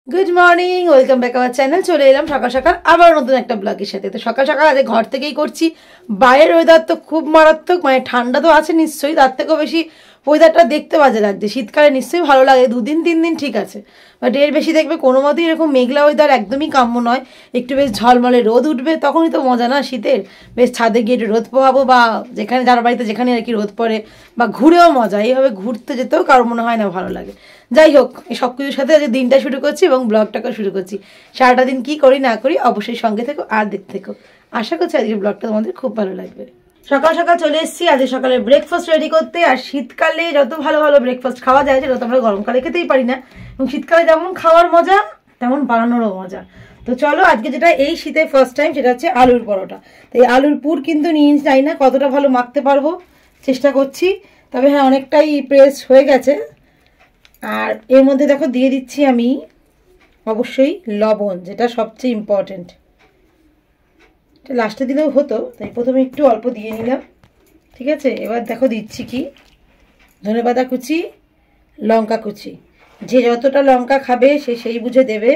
Good morning, welcome back our channel. চলে এলাম সকাল সকাল আবার নতুন একটা ব্লগের সাথে। তো সকাল সকাল আজ ঘর থেকেই করছি। বাইরের ওয়েদার তো খুব মারাত্মক, মানে ঠান্ডা তো আছে নিশ্চয়ই, তার থেকেও বেশি ওয়েদারটা দেখতে বাজে লাগছে। শীতকালে নিশ্চয়ই ভালো লাগে, 2-3 দিন ঠিক আছে, বাট এর বেশি দেখবে কোনো মতেই এরকম মেঘলা ওয়েদার একদমই কাম্য নয়। একটু বেশ ঝলমলে রোদ উঠবে, তখনই তো মজা না শীতের। বেশ ছাদে গিয়ে একটু রোদ পোহাবো, বা যেখানে যার বাড়িতে যেখানে আর কি রোদ পড়ে, বা ঘুরেও মজা। এইভাবে ঘুরতে যেতেও কারো মনে হয় না ভালো লাগে। যাই হোক, এই সব কিছুর সাথে আজকে দিনটা শুরু করছি এবং ব্লগটাকে শুরু করছি। সারাটা দিন কী করি না করি অবশ্যই সঙ্গে থেকো আর দেখতে থেকো। আশা করছি আজকে ব্লগটা তোমাদের খুব ভালো লাগবে। সকাল সকাল চলে এসেছি আজকে সকালে ব্রেকফাস্ট রেডি করতে। আর শীতকালে যত ভালো ভালো ব্রেকফাস্ট খাওয়া যায় সেটা তো আমরা গরমকালে খেতেই পারি না, এবং শীতকালে যেমন খাওয়ার মজা তেমন বানানোরও মজা। তো চলো, আজকে যেটা এই শীতে ফার্স্ট টাইম সেটা হচ্ছে আলুর পরোটা। তো এই আলুর পুর কিন্তু নিয়ে যাই না কতটা ভালো মাখতে পারবো, চেষ্টা করছি। তবে হ্যাঁ, অনেকটাই প্রেস হয়ে গেছে। আর এর মধ্যে দেখো দিয়ে দিচ্ছি আমি অবশ্যই লবণ, যেটা সবচেয়ে ইম্পর্টেন্ট। এটা লাস্টে দিলেও হতো, তাই প্রথমে একটু অল্প দিয়ে নিলাম। ঠিক আছে, এবার দেখো দিচ্ছি কি ধনেপাতা কুচি, লঙ্কা কুচি। যে যতটা লঙ্কা খাবে সে সেই বুঝে দেবে,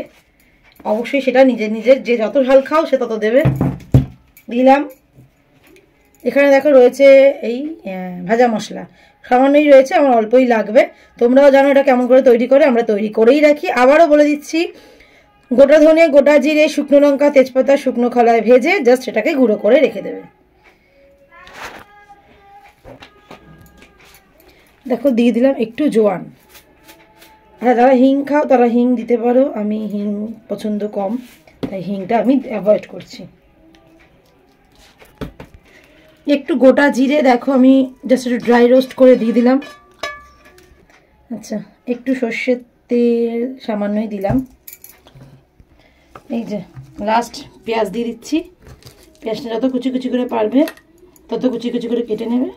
অবশ্যই সেটা নিজের নিজের, যে যত ঝাল খাও সে তত দেবে। দিলাম। এখানে দেখো রয়েছে এই ভাজা মশলা, সামান্যই রয়েছে, আমার অল্পই লাগবে। তোমরাও জানো এটা কেমন করে তৈরি করে, আমরা তৈরি করেই রাখি। আবারও বলে দিচ্ছি, গোটা ধনে, গোটা জিরে, শুকনো লঙ্কা, তেজপাতা শুকনো খোলায় ভেজে জাস্ট এটাকে গুঁড়ো করে রেখে দেবে। দেখো দিয়ে দিলাম একটু জোয়ান। আর যারা হিং খাও তারা হিং দিতে পারো, আমি হিং পছন্দ কম, তাই হিংটা আমি অ্যাভয়েড করছি। একটু গোটা জিরে দেখো আমি জাস্ট একটু ড্রাই রোস্ট করে দিয়ে দিলাম। আচ্ছা, একটু সর্ষের তেল সামান্যই দিলাম। এই যে লাস্ট পেঁয়াজ দিয়ে দিচ্ছি। পেঁয়াজটা যত কুচি কুচি করে পারবে তত কুচি কুচি করে কেটে নেবে।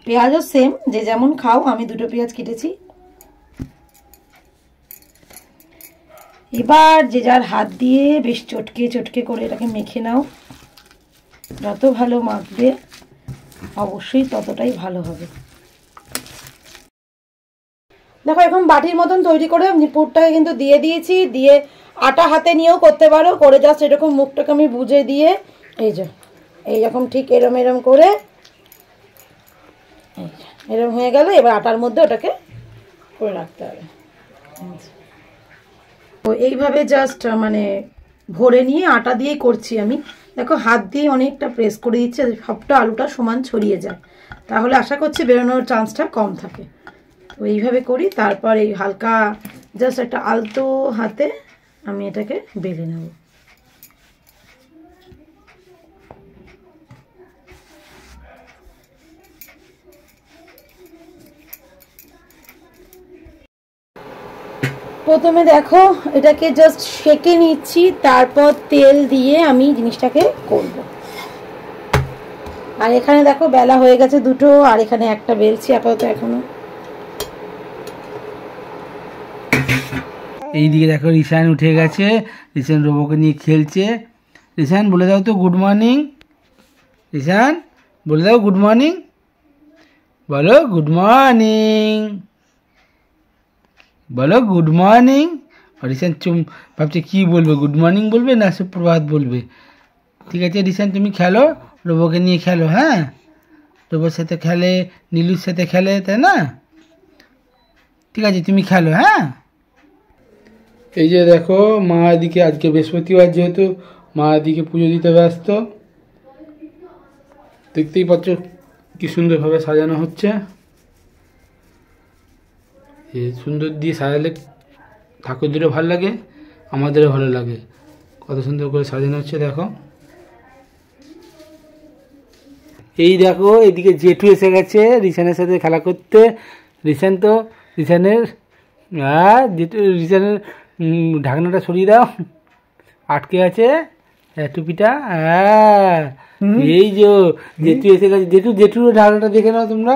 পেঁয়াজও সেম, যে যেমন খাও, আমি 2টো পেঁয়াজ কেটেছি। এবার যে যার হাত দিয়ে বেশ চটকে চটকে করে এটাকে মেখে নাও। যত ভালো মাখবে অবশ্যই ততটাই ভালো হবে। দেখো এখন বাটির মতন তৈরি করে পুরটাকে কিন্তু দিয়ে দিয়েছি। দিয়ে আটা হাতে নিয়েও করতে পারো, করে জাস্ট এরকম মুখটাকে আমি বুঝে দিয়ে এই যে এইরকম ঠিক এরম এরম করে এরম হয়ে গেল। এবার আটার মধ্যে ওটাকে করে রাখতে হবে। তো এইভাবে জাস্ট মানে ভরে নিয়ে আটা দিয়েই করছি আমি। দেখো হাত দিয়ে অনেকটা প্রেস করে দিচ্ছে, সবটা আলুটা সমান ছড়িয়ে যায়, তাহলে আশা করছি বেরোনোর চান্সটা কম থাকে। তো এইভাবে করি। তারপর এই হালকা জাস্ট একটা আলতো হাতে আমি এটাকে বেলে নেব। প্রথমে দেখো এটাকে জাস্ট সেঁকে নিচ্ছি, তারপর তেল দিয়ে আমি জিনিসটাকে করব। আর এখানে দেখো বেলা হয়ে গেছে 2টো, আর এখানে একটা বেলছি আপাতত এখনো। এইদিকে দেখো রিসান উঠে গেছে, রিসান রোবোকে নিয়ে খেলছে। রিসান বলে দাও তো গুড মর্নিং। রিসান বলে দাও গুড মর্নিং, বলো গুড মর্নিং, বলো গুড মর্নিং। রিসান ভাবছে কি বলবে, গুড মর্নিং বলবে না সুপ্রভাত বলবে। ঠিক আছে রিসান, তুমি খেলো, রোবোকে নিয়ে খেলো। হ্যাঁ, রোবোর সাথে খেলে, নীলুর সাথে খেলে, তাই না? ঠিক আছে তুমি খেলো। হ্যাঁ, এই যে দেখো মা এদিকে, আজকে বৃহস্পতিবার যেহেতু মা এদিকে পুজো দিতে ব্যস্ত। দেখতেই পাচ্ছ কি সুন্দরভাবে সাজানো হচ্ছে। সুন্দর দিয়ে সাজালে ঠাকুরদেরও ভালো লাগে, আমাদেরও ভালো লাগে। কত সুন্দর করে সাজানো হচ্ছে দেখো। এই দেখো এদিকে জেঠু এসে গেছে রিসানের সাথে খেলা করতে। রিসান তো রিসানের রিসানের ঢাকনাটা সরিয়ে দাও, আটকে আছে টুপিটা। এই যে জেঠু এসে গেছে। জেঠুর ঢাকনাটা দেখে নাও তোমরা।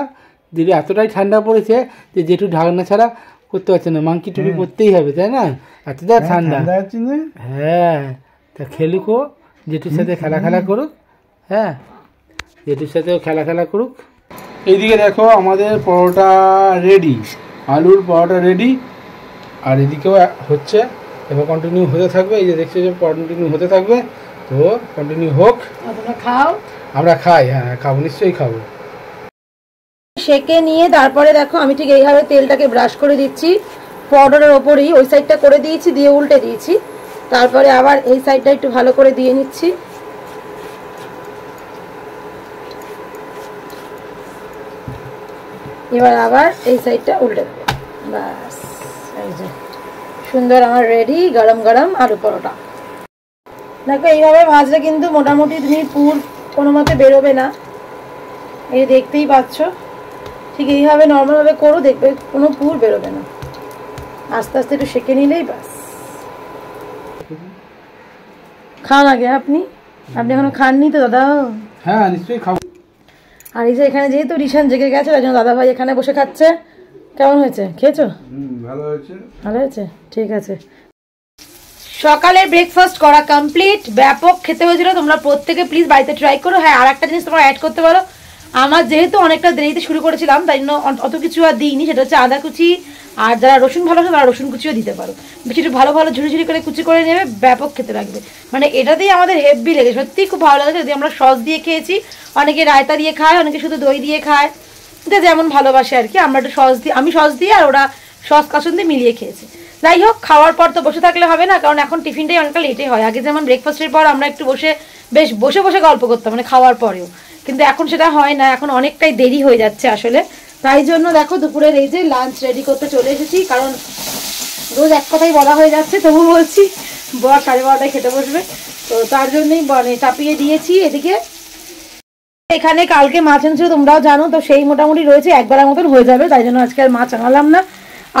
জেঠু এতটাই ঠান্ডা পড়েছে যে জেঠু ঢাকনা ছাড়া করতে পারছে না, মাংকি টুপি পরতেই হবে, তাই না? এতটা ঠান্ডা। হ্যাঁ, তা খেলুকো, জেঠুর সাথে খেলা করুক। হ্যাঁ, জেঠুর সাথেও খেলা করুক। এইদিকে দেখো আমাদের পরোটা রেডি, আলুর পরোটা রেডি। আর এদিকেও হচ্ছে, এবার কন্টিনিউ হতে থাকবে। এই যে দেখছো যে কন্টিনিউ হতে থাকবে, তো কন্টিনিউ হোক। তোমরা খাও, আমরা খাই, হ্যাঁ খাবো, নিশ্চয়ই খাবো। সেকে নিয়ে তারপরে দেখো আমি ঠিক এইভাবে তেলটাকে ব্রাশ করে দিচ্ছি পাউডারের ওপরেই, ওই সাইডটা করে দিয়েছি, দিয়ে উল্টে দিয়েছি, তারপরে আবার এই সাইডটা একটু ভালো করে দিয়ে নিচ্ছি। এবার আবার এই সাইডটা উল্টে দেবো, ব্যাস এই যে সুন্দর আমার রেডি গরম গরম আলু পরোটা। দেখো এইভাবে ভাজলে কিন্তু মোটামুটি তুমি পুর কোনো মতে বেরোবে না, এই দেখতেই পাচ্ছ। ঠিক এইভাবে নর্মালভাবে করো, দেখবে কোনো পুর বেরোবে না, আস্তে আস্তে একটু সেঁকে নিলেই ব্যাস। খান আগে আপনি, আপনি এখনো খাননি তো দাদা? হ্যাঁ নিশ্চয়ই খাবো। আর এই যে এখানে যেহেতু রিশান জেগে গেছে তাই জন্য দাদা ভাই এখানে বসে খাচ্ছে। কেমন হয়েছে, খেয়েছো? ভালো হয়েছে। ভালো হয়েছে, ঠিক আছে। সকালের ব্রেকফাস্ট করা কমপ্লিট, ব্যাপক খেতে হয়েছিল। তোমরা প্রত্যেকে প্লিজ বাড়িতে ট্রাই করো। হ্যাঁ আর একটা জিনিস তোমরা অ্যাড করতে পারো, আমার যেহেতু অনেকটা দেরিতে শুরু করেছিলাম তাই জন্য অত কিছু আর দিইনি, সেটা হচ্ছে আদা কুচি, আর যারা রসুন ভালোবাসে তারা রসুন কুচিও দিতে পারো। বেশি একটু ভালো ভালো ঝুড়ি ঝুড়ি করে কুচি করে নেবে, ব্যাপক খেতে লাগবে। মানে এটাতেই আমাদের হেভি লেগে, সত্যিই খুব ভালো লাগে। যদি আমরা সস দিয়ে খেয়েছি, অনেকে রায়তা দিয়ে খায়, অনেকে শুধু দই দিয়ে খায়, এটা যেমন ভালোবাসে আর কি। আমরা একটু সস দিয়ে, আমি সস দিয়ে আর ওরা সস কাসুন দিয়ে মিলিয়ে খেয়েছি। যাই হোক, খাওয়ার পর তো বসে থাকলে হবে না, কারণ এখন টিফিনটাই অনেকটা লেটে হয়। আগে যেমন ব্রেকফাস্টের পর আমরা একটু বেশ বসে বসে গল্প করতাম, মানে খাওয়ার পরেও, কিন্তু এখন সেটা হয় না, এখন অনেকটাই দেরি হয়ে যাচ্ছে আসলে। তাই জন্য দেখো দুপুরের এই যে লাঞ্চ রেডি করতে চলে এসেছি, কারণ রোজ এক কথাই বলা হয়ে যাচ্ছে, তবু বলছি বর 12:30টায় খেতে বসবে, তো তার জন্যই মানে চাপিয়ে দিয়েছি। এদিকে এখানে কালকে মাছ এনেছিল তোমরাও জানো, তো সেই মোটামুটি রয়েছে, একবারের মতন হয়ে যাবে, তাই জন্য আজকে আর মাছ আনালাম না।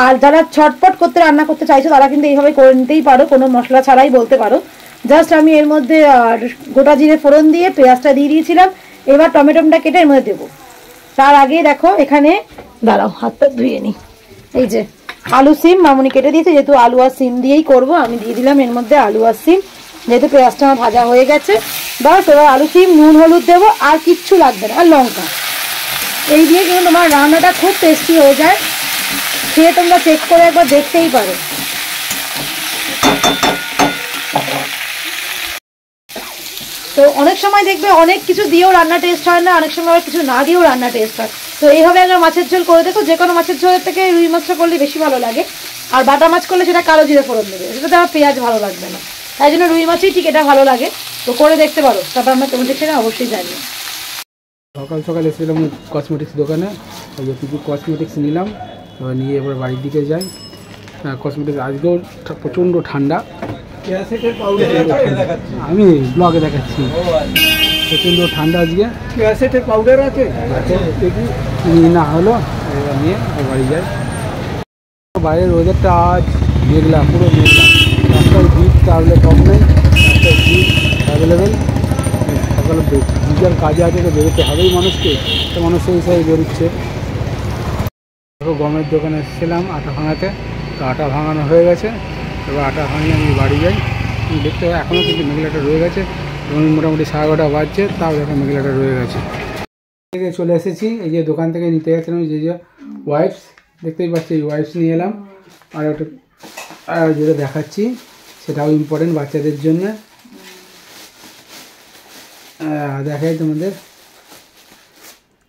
আর যারা ছটপট করতে রান্না করতে চাইছো তারা কিন্তু এইভাবে করে নিতেই পারো, কোনো মশলা ছাড়াই বলতে পারো। জাস্ট আমি এর মধ্যে গোটা জিরে ফোড়ন দিয়ে পেঁয়াজটা দিয়ে দিয়েছিলাম, এবার টমেটোটা কেটে এর মধ্যে দেবো। তার আগে দেখো এখানে, দাঁড়াও হাতটা ধুয়ে নিই, এই যে আলু সিম মামুনি কেটে দিয়েছে, যেহেতু আলু আর সিম দিয়েই করবো, আমি দিয়ে দিলাম এর মধ্যে আলু আর সিম। যেহেতু পেঁয়াজটা আমার ভাজা হয়ে গেছে, বাস এবার আলু সিম, নুন হলুদ দেবো, আর কিচ্ছু লাগবে না, আর লঙ্কা। এই দিয়ে কিন্তু তোমার রান্নাটা খুব টেস্টি হয়ে যায়, খেয়ে তোমরা চেক করে একবার দেখতেই পারো। তো অনেক সময় দেখবে অনেক কিছু দিয়েও রান্না টেস্ট হয় না, অনেক সময় কিছু না দিয়েও রান্না টেস্ট হয়। তো এইভাবে একবার মাছের ঝোল করে দেখো, যে কোনো মাছের ঝোলের থেকে রুই মাছটা করলে বেশি ভালো লাগে। আর বাটা মাছ করলে সেটা কালো জিরে ফোড়ন দেবে, সেটাতে আমার পেঁয়াজ ভালো লাগবে না, তাই জন্য রুই মাছই ঠিক এটা ভালো লাগে। তো করে দেখতে পারো, তারপর আমরা কেমন দেখছি না অবশ্যই জানি। সকাল সকাল এসেছিলাম কসমেটিক্স দোকানে, ওই কিছু কসমেটিক্স নিলাম, এবার নিয়ে এবার বাড়ির দিকে যাই। কসমেটিক্স আজকেও প্রচণ্ড ঠান্ডা, আমি ব্লগে দেখাচ্ছি, প্রচণ্ড ঠান্ডা আজকে। ক্যাসেটের পাউডার আছে না হলো, এবার নিয়ে বাড়ি যাই। বাইরের ওয়েদারটা আজ মেঘলা, পুরো মেঘলা, রাস্তায় ভিড় তাহলে কম নেই, রাস্তায় ভিড় অ্যাভেলেবেল। সকালে বিকাল কাজে আছে তো বেরোতে হবেই মানুষকে, তো মানুষ সেই হিসাবে বেরোচ্ছে। গমের দোকানে এসেছিলাম আটা ভাঙাতে, তো আটা ভাঙানো হয়ে গেছে, এবার আটা ভাঙিয়ে আমি বাড়ি যাই। দেখতে হবে এখনও কিন্তু মেঘলাটা রয়ে গেছে, এবং মোটামুটি 11:30 বাজছে, তাও দেখো মেঘলাটা রয়ে গেছে। চলে এসেছি, এই যে দোকান থেকে নিতে গেছিলাম যে ওয়াইপস, দেখতেই পাচ্ছি এই ওয়াইপস নিয়ে এলাম। আর একটা যেটা দেখাচ্ছি সেটাও ইম্পর্টেন্ট বাচ্চাদের জন্য, দেখাই তোমাদের,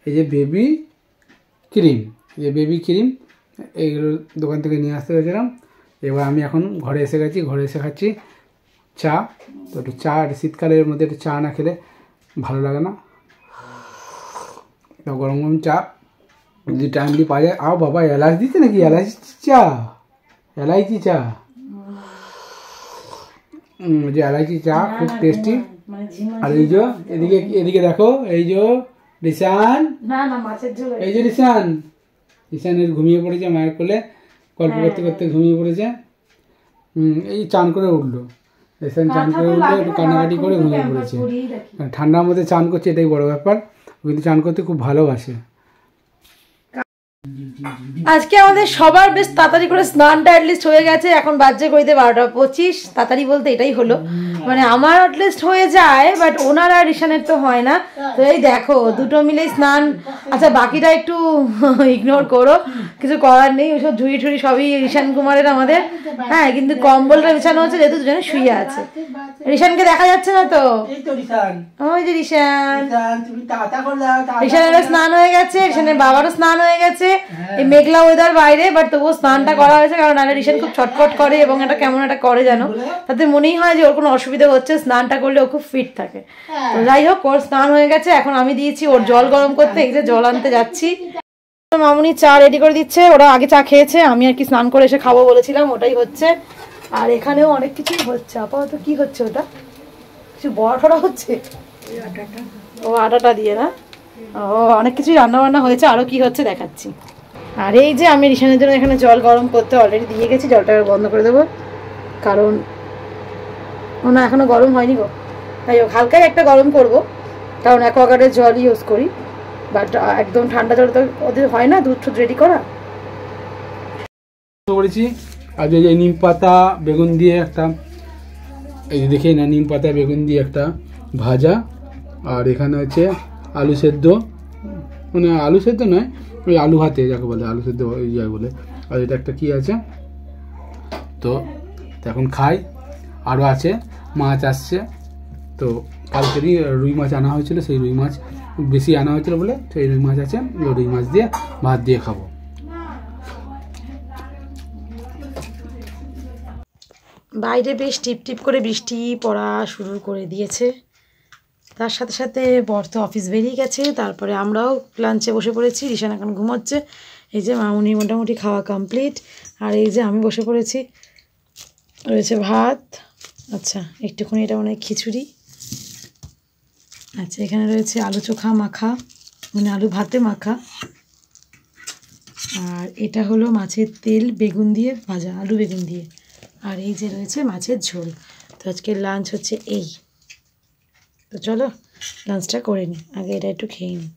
এই যে বেবি ক্রিম, এই যে বেবি ক্রিম, এইগুলো দোকান থেকে নিয়ে আসতে গেছিলাম। এবার আমি এখন ঘরে এসে গেছি, ঘরে এসে খাচ্ছি চা। তো একটু চা, শীতকালের মধ্যে একটু চা না খেলে ভালো লাগে না, তো গরম গরম চা যদি টাইমলি পাওয়া যায়। আও বাবা, এলাচ দিচ্ছে নাকি? এলাচি চা, এলাইচি চা, যে এলাইচি চা খুব টেস্টি। আর এই যে এদিকে দেখো, এই যে রিসান, এই যে রিসানের ঘুমিয়ে পড়েছে মায়ের কোলে, গল্প করতে করতে ঘুমিয়ে পড়েছে। এই চান করে উঠলো, রিসান চান করে উঠলো, একটু কান্নাকাটি করে ঘুমিয়ে পড়েছে। ঠান্ডার মধ্যে চান করছে, এটাই বড় ব্যাপার, কিন্তু চান করতে খুব ভালোবাসে। আজকে আমাদের সবার বেশ তাড়াতাড়ি করে স্নানটা অ্যাটলিস্ট হয়ে গেছে, এখন বাজে কইতে 12:25, তাড়াতাড়ি বলতে এটাই হলো। মানে আমার অ্যাটলিস্ট হয়ে যায়, বাট ওনার আর ঋষানের তো হয় না। তো এই দেখো দুটো মিলে স্নান। আচ্ছা বাকিটা একটু ইগনোর করো, কিছু করার নেই, ওইসব ঝুড়ি ঠুড়ি সবই ঋষান কুমারের আমাদের। হ্যাঁ কিন্তু কম্বলটা বিছানো হচ্ছে যেহেতু দুজনে শুয়ে আছে। ঋষানকে দেখা যাচ্ছে না তো, ওই যে ঋষান, ঋষানেরও স্নান হয়ে গেছে, ঋষানের বাবারও স্নান হয়ে গেছে। এই মেঘলা ওয়েদার বাইরে, বাট তবুও স্নানটা করা হয়েছে, কারণ নাহলে ঋষান খুব ছটফট করে এবং এটা কেমন একটা করে জানো, তাতে মনেই হয় যে ওর কোনো অসুবিধা হচ্ছে, স্নানটা করলে ও খুব ফিট থাকে। তো যাই হোক ওর স্নান হয়ে গেছে, এখন আমি দিয়েছি ওর জল গরম করতে, এই যে জল আনতে যাচ্ছি। মামুনি চা রেডি করে দিচ্ছে, ওরা আগে চা খেয়েছে, আমি আর কি স্নান করে এসে খাবো বলেছিলাম, ওটাই হচ্ছে। আর এখানেও অনেক কিছুই হচ্ছে, আপাতত কি হচ্ছে ওটা, কিছু বড়া টড়া হচ্ছে, ও আটাটা দিয়ে না, ও অনেক কিছুই রান্না বান্না হয়েছে, আরো কি হচ্ছে দেখাচ্ছি। আর এই যে আমি ঋষানের জন্য এখানে জল গরম করতে অলরেডি দিয়ে গেছি, জলটা বন্ধ করে দেবো, কারণ না এখনো গরম হয়নি গো, তাই হোক হালকাই একটা গরম করব, কারণ অ্যাকোয়াগার্ডের জল ইউজ করি, বাট একদম ঠান্ডা জল তো ওদের হয় না, দুধ টুধ রেডি করা করেছি। আর এই যে নিম পাতা বেগুন দিয়ে একটা, এই যে দেখে না, নিম পাতা বেগুন দিয়ে একটা ভাজা, আর এখানে হচ্ছে আলু সেদ্ধ, মানে আলু সেদ্ধ নয়, ওই আলু ভাতে যাকে বলে, আলু সেদ্ধ ওই যাকে বলে। আর এটা একটা কি আছে, তো এখন খাই। আরও আছে, মাছ আসছে, তো কালকেরই রুই মাছ আনা হয়েছিল, সেই রুই মাছ বেশি আনা হয়েছিল বলে সেই রুই মাছ আছে, ওই রুই মাছ দিয়ে ভাত দিয়ে খাবো। বাইরে বেশ টিপ টিপ করে বৃষ্টি পড়া শুরু করে দিয়েছে, তার সাথে সাথে বর তো অফিস বেরিয়ে গেছে, তারপরে আমরাও লাঞ্চে বসে পড়েছি, ঋষান এখন ঘুমোচ্ছে। এই যে মামুনি মোটামুটি খাওয়া কমপ্লিট, আর এই যে আমি বসে পড়েছি, রয়েছে ভাত, আচ্ছা একটুখানি এটা মনে হয় খিচুড়ি, আচ্ছা এখানে রয়েছে আলু চোখা মাখা, মানে আলু ভাতে মাখা, আর এটা হলো মাছের তেল বেগুন দিয়ে ভাজা, আলু বেগুন দিয়ে, আর এই যে রয়েছে মাছের ঝোল। তো আজকের লাঞ্চ হচ্ছে এই, তো চলো লাঞ্চটা করে নিই, আগে এটা একটু খেয়ে নিই।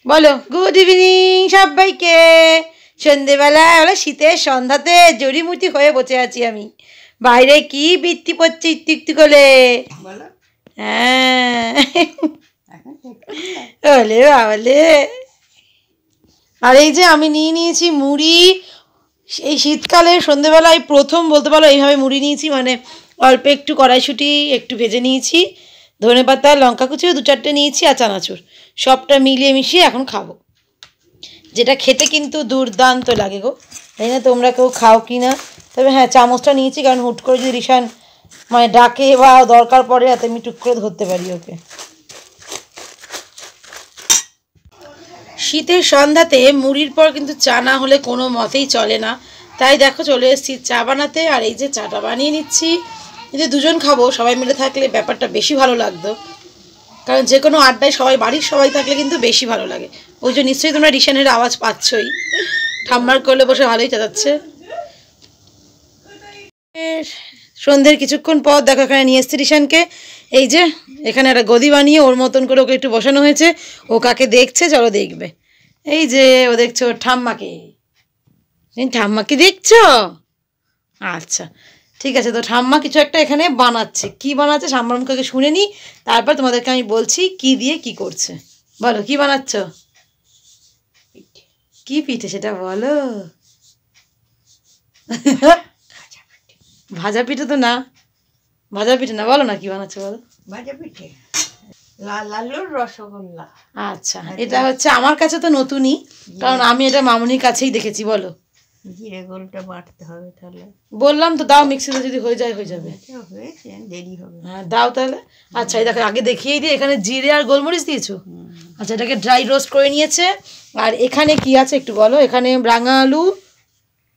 বলো গুড ইভিনিং সবাইকে, সন্ধেবেলায় হলো শীতের সন্ধ্যাতে জড়িমুটি হয়ে বসে আছি আমি, বাইরে কি বৃষ্টি পড়ছে একটু একটু করে, হ্যাঁ বলে বাবলে। আর এই যে আমি নিয়ে নিয়েছি মুড়ি, এই শীতকালে সন্ধেবেলায় প্রথম বলতে পারো এইভাবে মুড়ি নিয়েছি, মানে অল্প একটু কড়াইশুঁটি একটু ভেজে নিয়েছি, ধনে পাতা লঙ্কা কুচিও 2-4টে নিয়েছি, আর চানাচুর, সবটা মিলিয়ে মিশিয়ে এখন খাবো, যেটা খেতে কিন্তু দুর্দান্ত লাগে গো, তাই না? তোমরা কেউ খাও কি না? তবে হ্যাঁ চামচটা নিয়েছি, কারণ হুট করে যদি ঋষান মানে ডাকে বা দরকার পড়ে হাতে আমি টুক করে ধরতে পারি ওকে। শীতের সন্ধ্যাতে মুড়ির পর কিন্তু চা না হলে কোনো মতেই চলে না, তাই দেখো চলে এসেছি চা বানাতে, আর এই যে চাটা বানিয়ে নিচ্ছি। যদি দুজন খাবো, সবাই মিলে থাকলে ব্যাপারটা বেশি ভালো লাগতো, কারণ যে কোনো আড্ডায় সবাই বাড়ির সবাই থাকলে কিন্তু বেশি ভালো লাগে। ওই যে নিশ্চয়ই তোমরা ঋষানের আওয়াজ পাচ্ছই, ঠাম্মার করলে বসে ভালোই চাচাচ্ছে। সন্ধ্যের কিছুক্ষণ পর দেখো এখানে নিয়ে এসছি ঋষানকে, এই যে এখানে একটা গদি বানিয়ে ওর মতন করে ওকে একটু বসানো হয়েছে, ও কাকে দেখছে চলো দেখবে। এই যে ও দেখছো ওর ঠাম্মাকে, ঠাম্মাকে দেখছো? আচ্ছা ঠিক আছে, তো ঠাম্মা কিছু একটা এখানে বানাচ্ছে, কি বানাচ্ছে ঠাম্মার মুখে শুনে নি, তারপর তোমাদেরকে আমি বলছি কি দিয়ে কি করছে। বলো কি বানাচ্ছ? কি পিঠে সেটা বলো। ভাজা পিঠে তো না, ভাজা পিঠে না, বলো না কি বানাচ্ছ বলো। ভাজা পিঠে, লাল আলুর রসগোল্লা। আচ্ছা এটা হচ্ছে আমার কাছে তো নতুনই, কারণ আমি এটা মামুনির কাছেই দেখেছি। বলো জিরে গোলটা বাটতে হবে, তাহলে বললাম তো দাও, মিক্সিতে যদি হয়ে যায় হয়ে যাবে, হয়েছে দেরি হবে। হ্যাঁ দাও তাহলে। আচ্ছা এই দেখো আগে দেখিয়েই দিই, এখানে জিরে আর গোলমরিচ দিয়েছো, আচ্ছা এটাকে ড্রাই রোস্ট করে নিয়েছে। আর এখানে কি আছে একটু বলো। এখানে রাঙা আলু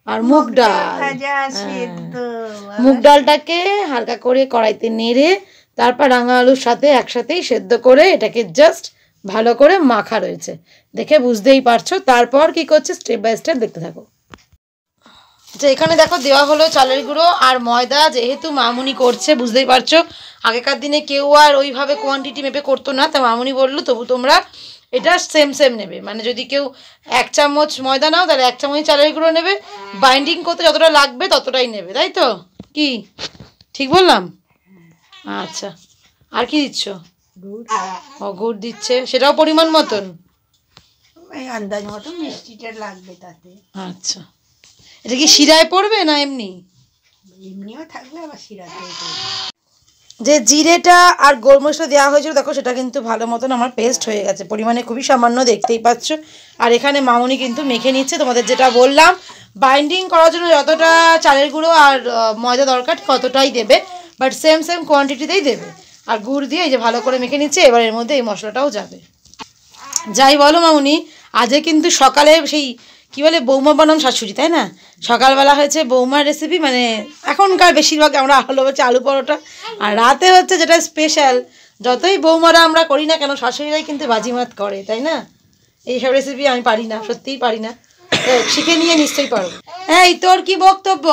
আর মুগ ডাল, মুগ ডালটাকে হালকা করে কড়াইতে নেড়ে তারপর রাঙা আলুর সাথে একসাথেই সেদ্ধ করে এটাকে জাস্ট ভালো করে মাখা রয়েছে, দেখে বুঝতেই পারছো। তারপর কি করছে স্টেপ বাই স্টেপ দেখতে থাকো। যে এখানে দেখো দেওয়া হলো চালের গুঁড়ো আর ময়দা, যেহেতু মামুনি করছে বুঝতেই পারছো, আগেকার দিনে কেউ আর ওইভাবে কোয়ান্টিটি মেপে করতো না, তা মামুনি বললো তবু তোমরা এটা সেম সেম নেবে, মানে যদি কেউ 1 চামচ ময়দা নাও তাহলে 1 চামচ চালের গুঁড়ো নেবে, বাইন্ডিং করতে যতটা লাগবে ততটাই নেবে, তাই তো? কি ঠিক বললাম? আচ্ছা, আর কি দিচ্ছ? ও গুড় দিচ্ছে, সেটাও পরিমাণ মতন। এই আন্দাজ মতো মিষ্টিটা লাগবে তাতে। আচ্ছা, এটা কি শিরায় পড়বে না এমনি? এমনিও থাকবে আবার শিরাতেও থাকবে। যে জিরেটা আর গোলমরিচটা দেওয়া হয়েছিল দেখো, সেটা কিন্তু ভালো মতন আমার পেস্ট হয়ে গেছে, পরিমাণে খুবই সামান্য, দেখতেই পাচ্ছ। আর এখানে মামুনি কিন্তু মেখে নিচ্ছে, তোমাদের যেটা বললাম বাইন্ডিং করার জন্য যতটা চালের গুঁড়ো আর ময়দা দরকার ততটাই দেবে, বাট সেম কোয়ান্টিটিতেই দেবে। আর গুড় দিয়ে এই যে ভালো করে মেখে নিচ্ছে, এবার এর মধ্যে এই মশলাটাও যাবে। যাই বলো মামুনি, আজকে কিন্তু সকালে সেই কি বলে বৌমা বানাম শাশুড়ি, তাই না? সকালবেলা হয়েছে বৌমার রেসিপি, মানে এখনকার বেশিরভাগ আমরা হলো হচ্ছে আলু পরোটা, আর রাতে হচ্ছে যেটা স্পেশাল, যতই বৌমারা আমরা করি না কেন শাশুড়িরাই কিন্তু বাজিমাত করে, তাই না? এইসব রেসিপি আমি পারি না, সত্যিই পারি না, তো শিখে নিয়ে নিশ্চয়ই পারবো। এই তোর কি বক্তব্য?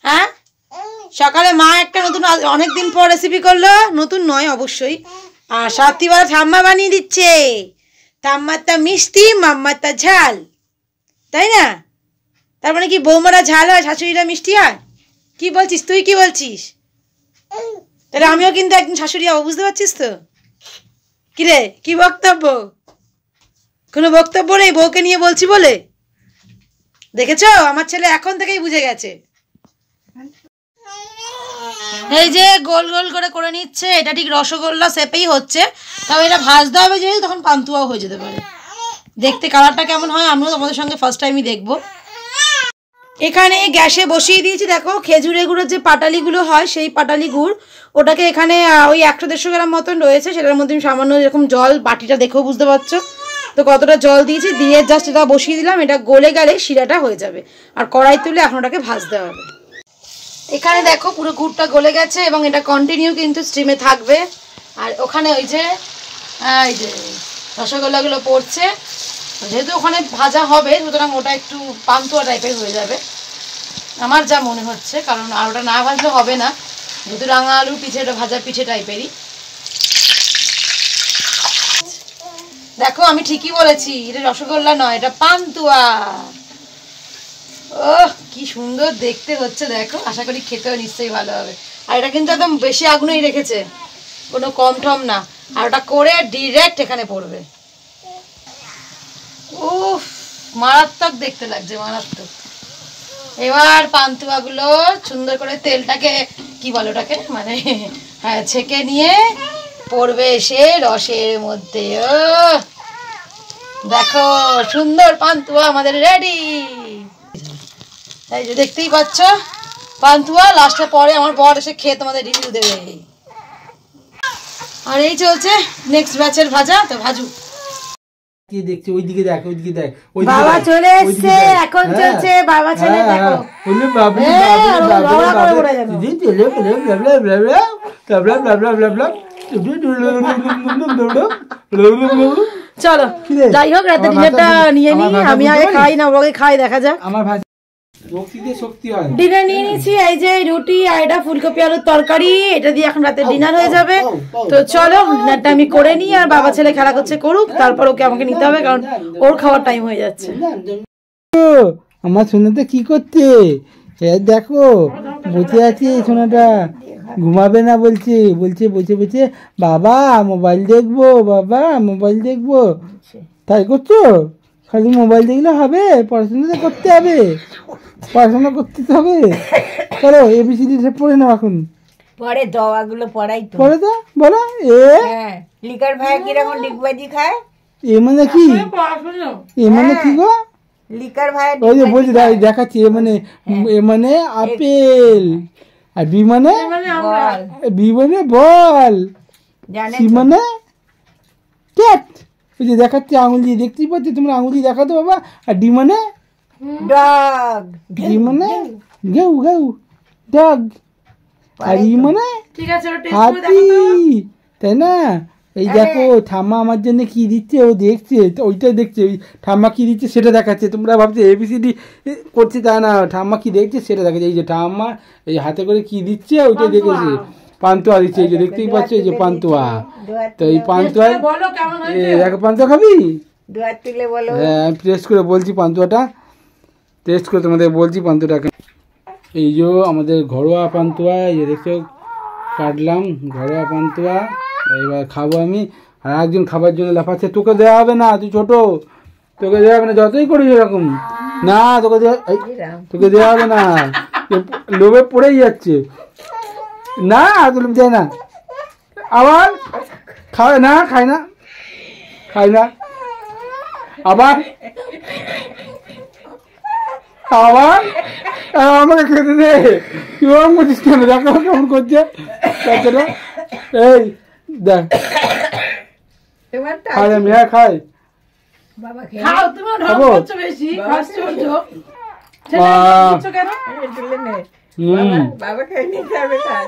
হ্যাঁ, সকালে মা একটা নতুন অনেকদিন পর রেসিপি করলো, নতুন নয় অবশ্যই, আর রাত্রিবেলা ঠাম্মা বানিয়ে দিচ্ছে। ঠাম্মারটা মিষ্টি, মাম্মারটা ঝাল, তাই না? তার মানে কি বৌমারা ঝাল হয়, শাশুড়িরা মিষ্টি হয়? কি বলছিস তুই, কি বলছিস? তাহলে আমিও কিন্তু একদিন শাশুড়ি হবো, বুঝতে পারছিস তো? কিরে, কি বক্তব্য? কোনো বক্তব্য নেই, বউকে নিয়ে বলছি বলে। দেখেছো, আমার ছেলে এখন থেকেই বুঝে গেছে। এই যে গোল গোল করে নিচ্ছে, এটা ঠিক রসগোল্লা শেপেই হচ্ছে, তবে এটা ভাজতে হবে যেহেতু, তখন পান্তুয়াও হয়ে যেতে পারে। দেখতে কালারটা কেমন হয় আমিও তোমাদের সঙ্গে ফার্স্ট টাইমই দেখবো। এখানে গ্যাসে বসিয়ে দিয়েছি, দেখো খেজুরের গুঁড়োর যে পাটালিগুলো হয় সেই পাটালি গুড়, ওটাকে এখানে ওই 100-150 গ্রাম মতন রয়েছে, সেটার মধ্যে আমি সামান্য এরকম জল, বাটিটা দেখেও বুঝতে পারছো তো কতটা জল দিয়েছি, দিয়ে জাস্ট এটা বসিয়ে দিলাম। এটা গলে গেলে শিরাটা হয়ে যাবে, আর কড়াই তুলে এখন ওটাকে ভাজতে হবে। এখানে দেখো পুরো গুড়টা গলে গেছে এবং এটা কন্টিনিউ কিন্তু স্টিমে থাকবে। আর ওখানে ওই যে রসগোল্লাগুলো পড়ছে, যেহেতু ওখানে ভাজা হবে সুতরাং ওটা একটু পান্তুয়া টাইপের হয়ে যাবে আমার যা মনে হচ্ছে, কারণ আর ওটা না ভাজলে হবে না, যেহেতু রাঙা আলুর পিঠে, ওটা ভাজা পিঠে টাইপেরই। দেখো আমি ঠিকই বলেছি, এটা রসগোল্লা নয়, এটা পান্তুয়া। ওহ কি সুন্দর দেখতে হচ্ছে দেখো, আশা করি খেতেও নিশ্চয়ই ভালো হবে। আর এটা কিন্তু একদম বেশি আগুনেই রেখেছে, কোনো কম টম না, আর ওটা করে ডিরেক্ট এখানে পড়বে। উফ মারাত্মক দেখতে লাগছে, মারাত্মক। এবার পান্তুয়াগুলো সুন্দর করে তেলটাকে কি বলে ওটাকে, মানে হ্যাঁ ছেঁকে নিয়ে পড়বে এসে রসের মধ্যে। ও দেখো সুন্দর পান্তুয়া আমাদের রেডি। এই যে দেখতেই পাচ্ছ পান্তুয়া, লাস্টে পরে আমার বর এসে খেয়ে তোমাদের রিভিউ দেবে। আর এই চলছে নেক্সট ব্যাচের ভাজা, তো ভাজু। কি দেখছি ওইদিকে দেখ, ওইদিকে দেখ, বাবা চলে এসেছে, এখন চলছে বাবা ছেলে দেখো। বলে বাবা চলো যাই হোক, রাতে ডিনারটা নিয়ে নি, আমি আগে খাই না, ওকে খাই, দেখা যাক। আমার ভাই শক্তি হয়। ডিনার নিয়ে নিয়েছি, এই যে রুটি আর এটা ফুলকপি আলুর তরকারি, এটা দিয়ে এখন রাতে ডিনার হয়ে যাবে। তো চলো ডিনারটা আমি করে নিই, আর বাবা ছেলে খেলা করছে করুক, তারপর ওকে আমাকে নিতে হবে, কারণ ওর খাওয়ার টাইম হয়ে যাচ্ছে। আমার সোনাটা কি করছে দেখো, বসে আছে সোনাটা, ঘুমাবে না বলছে, বলছে বসে বসে বাবা মোবাইল দেখবো, বাবা মোবাইল দেখবো। তাই করছো? খালি মোবাইল দেখলে হবে? পড়াশোনা করতে হবে, পড়াশোনা করতে হবে। করো এবিসিডি পড়ে নাও এখন। পরে দওয়াগুলো পড়াই তো। পড়ে তো বলো। হ্যাঁ, লিকার ভাই কিরকম ডিগবাজি খায়? এ মানে কি? এ মানে কি গো? লিকার ভাই ওই যে বলছি দেখাচ্ছি, এ মানে আপেল, আর বি মানে বল, সি মানে ক্যাট। ওই যে দেখাচ্ছে আঙুল দিয়ে, দেখতেই পাচ্ছ তোমরা, আঙুল দিয়ে দেখাতো বাবা। আর ডি মানে ডগ, ডি মানে গেউ গেউ ডগ, আর ই মানে হাতি, তাই না? এই দেখো ঠাম্মা আমার জন্য কি দিচ্ছে, ও দেখছে, ওইটাই দেখছে, ওই ঠাম্মা কি দিচ্ছে সেটা দেখাচ্ছে। তোমরা ভাবছো এবিসিডি করছে, তা না, ঠাম্মা কি দেখছে সেটা দেখাচ্ছে। এই যে ঠাম্মা এই হাতে করে কি দিচ্ছে ওইটাই দেখেছে, পান্তুয়া দিচ্ছে, এই যে দেখতেই পাচ্ছ, এই যে পান্তুয়া। তো এই পান্তুয়া দেখো, পান্তুয়া খাবি? হ্যাঁ আমি টেস্ট করে বলছি পান্তুয়াটা, টেস্ট করে তোমাদের বলছি পান্তুয়াটা। এই যে আমাদের ঘরোয়া পান্তুয়া, এই যে দেখছো কাটলাম ঘরোয়া পান্তুয়া, এবার খাবো আমি। আর একজন খাবার জন্য লাফাচ্ছে, তোকে দেওয়া হবে না, তুই ছোট, তোকে দেওয়া হবে না, যতই করিস এরকম না, তোকে দেওয়া হবে না, লোভে পড়েই যাচ্ছে না, তুলে যায় না, আবার খায় না, খায় না, খায় না, আবার আবার আমাকে খেতে দে, তুই ওরকম করছিস কেন? দেখো কেমন করছে, এই দেখ খাই, আমি খাই, খাও, তুমিও ঢং করছো বেশি, আশ্চর্য। বাবা খেয়ে নিতে হবে কাল।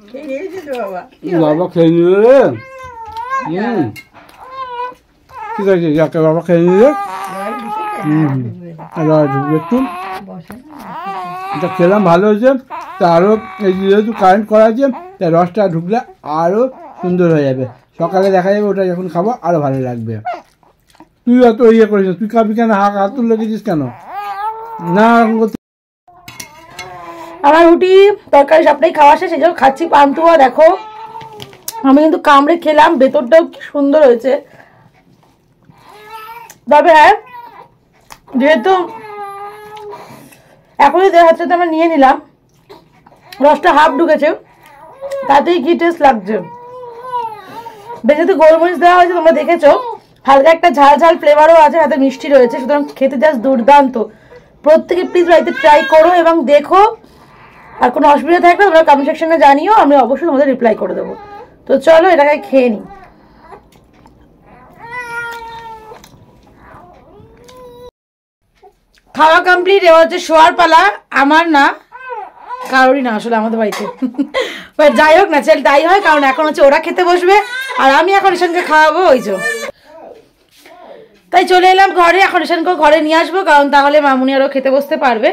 খেয়ে নিয়েছি তো বাবা। বাবা খেয়ে নিলে, ঠিক আছে, যাকে বাবা খেয়ে নিলে একটু এটা খেলাম, ভালো হয়েছে। তা আরো যেহেতু কারেন্ট করা আছে, তাই রসটা ঢুকলে আরো সুন্দর হয়ে যাবে, সকালে দেখা যাবে, ওটা যখন খাবো আরো ভালো লাগবে। তুই এত ইয়ে করিস, তুই খাবি কেন? হাত তুলে রেখেছিস কেন? না আমার রুটি তরকারি সবটাই খাওয়া শেষ, সেই জন্য খাচ্ছি পান্তুয়া। দেখো আমি কিন্তু কামড়ে খেলাম, ভেতরটাও কি সুন্দর হয়েছে। তবে হ্যাঁ, যেহেতু এখনই দেওয়া হচ্ছে, আমরা নিয়ে নিলাম, রসটা হাফ ঢুকেছে, তাতেই কি টেস্ট লাগছে। যেহেতু গোলমরিচ দেওয়া হয়েছে, তোমরা দেখেছো, হালকা একটা ঝাল ঝাল ফ্লেভারও আছে, হাতে মিষ্টি রয়েছে, সুতরাং খেতে জাস্ট দুর্দান্ত। প্রত্যেকে প্লিজ বাড়িতে ট্রাই করো এবং দেখো। আর কোনো অসুবিধা থাকলে তোমরা কমেন্ট সেকশনে জানিও, আমি অবশ্যই তোমাদের রিপ্লাই করে দেবো। তো চলো এটাকে খেয়ে নিই। খাওয়া কমপ্লিট, এবার হচ্ছে শোয়ার পালা। আমার না, কারোরই না আসলে আমাদের বাড়িতে, যাই হোক না, চল তাই হয়, কারণ এখন হচ্ছে ওরা খেতে বসবে আর আমি এখন ঈশানকে খাওয়াবো, ওই যে তাই চলে এলাম ঘরে। এখন ঈশানকে ঘরে নিয়ে আসবো, কারণ তাহলে মামুনি আরও খেতে বসতে পারবে।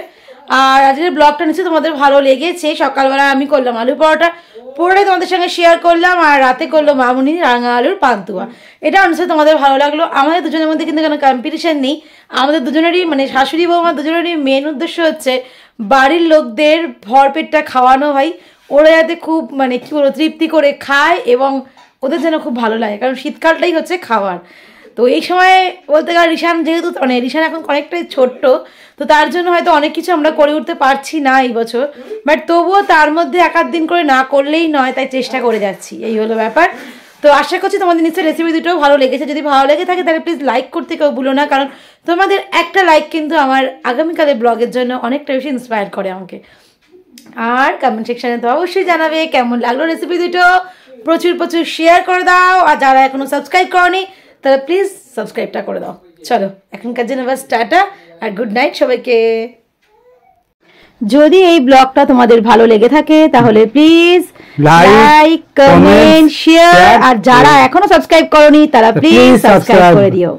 আর আজকের ব্লগটা নিশ্চয়ই তোমাদের ভালো লেগেছে। সকালবেলা আমি করলাম আলু পরোটা, পুরোটাই তোমাদের সঙ্গে শেয়ার করলাম, আর রাতে করলো মামুনি রাঙা আলুর পান্তুয়া। এটা নিশ্চয়ই তোমাদের ভালো লাগলো। আমাদের দুজনের মধ্যে কিন্তু কোনো কম্পিটিশন নেই, আমাদের দুজনেরই মানে শাশুড়ি বৌমা দুজনেরই মেন উদ্দেশ্য হচ্ছে বাড়ির লোকদের ভরপেটটা খাওয়ানো হয়, ওরা যাতে খুব মানে কি বলবো তৃপ্তি করে খায় এবং ওদের যেন খুব ভালো লাগে, কারণ শীতকালটাই হচ্ছে খাওয়ার। তো এই সময় বলতে গেলে রিশান যেহেতু মানে রিশান এখন অনেকটাই ছোট্ট, তো তার জন্য হয়তো অনেক কিছু আমরা করে উঠতে পারছি না এই বছর, বাট তবুও তার মধ্যে এক আধ দিন করে না করলেই নয়, তাই চেষ্টা করে যাচ্ছি, এই হলো ব্যাপার। তো আশা করছি তোমাদের নিশ্চয়ই রেসিপি দুটোও ভালো লেগেছে। যদি ভালো লেগে থাকে তাহলে প্লিজ লাইক করতে কেউ ভুলো না, কারণ তোমাদের একটা লাইক কিন্তু আমার আগামীকালের ব্লগের জন্য অনেকটা বেশি ইন্সপায়ার করে আমাকে। আর কমেন্ট সেকশনে তো অবশ্যই জানাবে কেমন লাগলো রেসিপি দুটো, প্রচুর প্রচুর শেয়ার করে দাও, আর যারা এখনো সাবস্ক্রাইব করনি তাহলে প্লিজ সাবস্ক্রাইবটা করে দাও। চলো এখনকার জন্য বাস টাটা আর গুড নাইট সবাইকে। যদি এই ব্লগটা তোমাদের ভালো লেগে থাকে তাহলে প্লিজ লাইক, কমেন্ট, শেয়ার, আর যারা এখনো সাবস্ক্রাইব করনি তারা প্লিজ সাবস্ক্রাইব করে দিও।